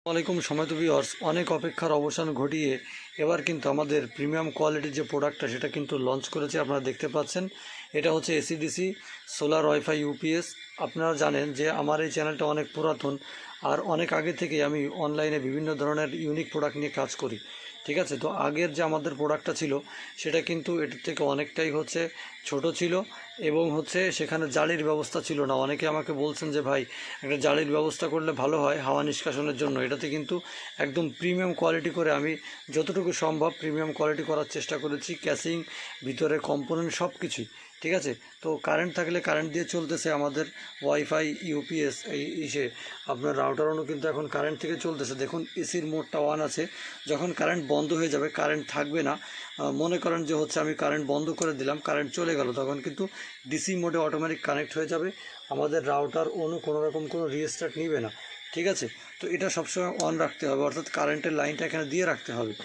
ওয়ালাইকুম সময়ত ভিউয়ার্স, অনেক অপেক্ষার অবসান ঘটিয়ে এবার কিন্তু আমাদের প্রিমিয়াম কোয়ালিটির যে প্রোডাক্টটা সেটা কিন্তু লঞ্চ করেছে। আপনারা দেখতে পাচ্ছেন, এটা হচ্ছে এসিডিসি সোলার ওয়াইফাই ইউপিএস। আপনারা জানেন যে আমার এই চ্যানেলটা অনেক পুরাতন, আর অনেক আগে থেকে আমি অনলাইনে বিভিন্ন ধরনের ইউনিক প্রোডাক্ট নিয়ে কাজ করি। ঠিক আছে, তো আগের যে আমাদের প্রোডাক্টটা ছিল সেটা কিন্তু এটার থেকে অনেকটাই ছোট ছিল, এবং সেখানে জালির ব্যবস্থা ছিল না। অনেকে আমাকে বলছেন যে ভাই, একটা জালির ব্যবস্থা করলে ভালো হয় হাওয়া নিষ্কাশনের জন্য। এটাতে কিন্তু একদম প্রিমিয়াম কোয়ালিটি করে আমি যতটুকু সম্ভব প্রিমিয়াম কোয়ালিটি করার চেষ্টা করেছি। ক্যাসিং, ভিতরে কম্পোনেন্ট সব কিছুই ঠিক আছে। তো কারেন্ট থাকলে কারেন্ট দিয়ে চলতেছে আমাদের ওয়াইফাই ইউপিএস। আপনার রাউটারও কিন্তু এখন কারেন্ট থেকে চলতেছে। দেখুন, এসির মোডটা অন আছে। যখন কারেন্ট বন্ধ হয়ে যাবে, কারেন্ট থাকবে না, মনে করেন যে আমি কারেন্ট বন্ধ করে দিলাম, কারেন্ট চলে গেল, তখন কিন্তু ডিসি মোডে অটোমেটিক কানেক্ট হয়ে যাবে। আমাদের রাউটার কোনো রকম কোনো রিস্টার্ট নিবে না। ঠিক আছে, তো এটা সবসময় অন রাখতে হবে, অর্থাৎ কারেন্টের লাইনটা এখানে দিয়ে রাখতে হবে।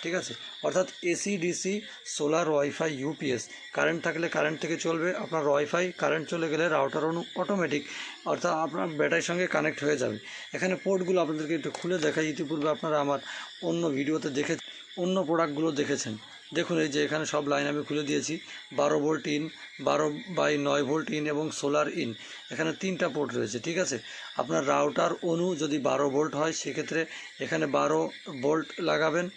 ঠিক আছে, অর্থাৎ AC DC solar wifi UPS. Current থাকলে কারেন্ট থেকে চলবে আপনার ওয়াইফাই, কারেন্ট চলে গেলে রাউটার অটোমেটিক, অর্থাৎ আপনার ব্যাটারির সঙ্গে কানেক্ট হয়ে যাবে। এখানে পোর্টগুলো আপনাদেরকে একটু খুলে দেখাই। ইতিপূর্বে আপনারা আমার অন্য ভিডিওতে অন্য প্রোডাক্টগুলো দেখেছেন। দেখুন, এই যে এখানে সব লাইন আমি খুলে দিয়েছি। 12 ভোল্ট ইন, 12/9 ভোল্ট ইন এবং সোলার ইন। এখানে 3টা পোর্ট রয়েছে। ঠিক আছে, আপনার রাউটার যদি 12 ভোল্ট হয়, সেক্ষেত্রে এখানে 12 ভোল্ট লাগাবেন।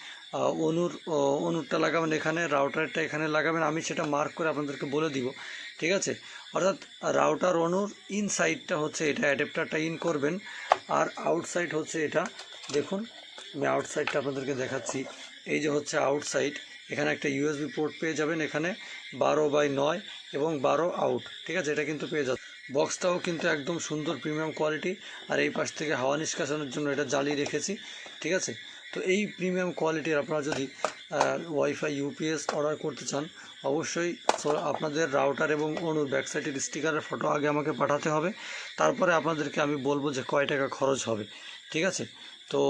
অনুরটা লাগাবেন এখানে, রাউটারটা এখানে লাগাবেন। আমি সেটা মার্ক করে আপনাদেরকে বলে দিব। ঠিক আছে, অর্থাৎ রাউটার অনুর ইনসাইডটা এটা, অ্যাডাপ্টারটা ইন করবেন, আর আউটসাইড এটা। দেখুন, আমি আউটসাইডটা আপনাদেরকে দেখাচ্ছি। এই যে আউটসাইড, এখানে একটা ইউএসবি পোর্ট পেয়ে যাবেন, এখানে 12/9 এবং 12 আউট। ঠিক আছে, এটা কিন্তু পেয়ে যাচ্ছে। বক্সটাও কিন্তু একদম সুন্দর প্রিমিয়াম কোয়ালিটি, আর এই পাশ থেকে হাওয়া নিষ্কাশনের জন্য এটা জালি রেখেছি। ঠিক আছে, তো এই প্রিমিয়াম কোয়ালিটির আপনারা যদি ওয়াইফাই ইউপিএস অর্ডার করতে চান, অবশ্যই আপনাদের রাউটার এবং অনুর ব্যাকসাইডের স্টিকারের ফটো আগে আমাকে পাঠাতে হবে। তারপরে আপনাদেরকে আমি বলবো যে কয় টাকা খরচ হবে। ঠিক আছে, তো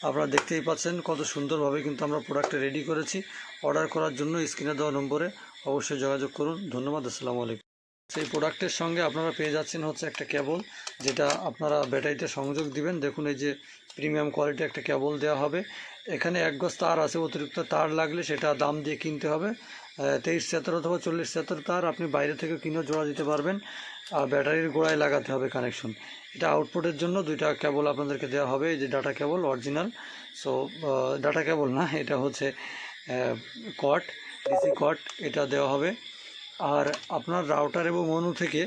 আপনারা দেখতেই পাচ্ছেন কত সুন্দরভাবে কিন্তু আমরা প্রোডাক্টটা রেডি করেছি। অর্ডার করার জন্য স্ক্রিনে দেওয়া নম্বরে অবশ্যই যোগাযোগ করুন। ধন্যবাদ। আসসালামু আলাইকুম। সেই প্রোডাক্টের সঙ্গে আপনারা পেয়ে যাচ্ছেন একটা কেবল, যেটা আপনারা ব্যাটারিতে সংযোগ দিবেন। দেখুন, এই যে প্রিমিয়াম কোয়ালিটি একটা কেবল দেওয়া হবে। এখানে 1 গজ তার আছে, অতিরিক্ত তার লাগলে সেটা দাম দিয়ে কিনতে হবে। 2376 অথবা 4076 তার আপনি বাইরে থেকে কিনেও জোড়া দিতে পারবেন, আর ব্যাটারির গোড়ায় লাগাতে হবে কানেকশন। এটা আউটপুটের জন্য 2টা কেবল আপনাদেরকে দেওয়া হবে। এই যে data cable original. So data cable না, এটা কট, ডিসি কট, এটা দেওয়া হবে। আর আপনার রাউটার এবং অনু থেকে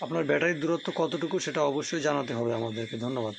আপনার ব্যাটারির দূরত্ব কতটুকু সেটা অবশ্যই জানাতে হবে আমাদেরকে। ধন্যবাদ।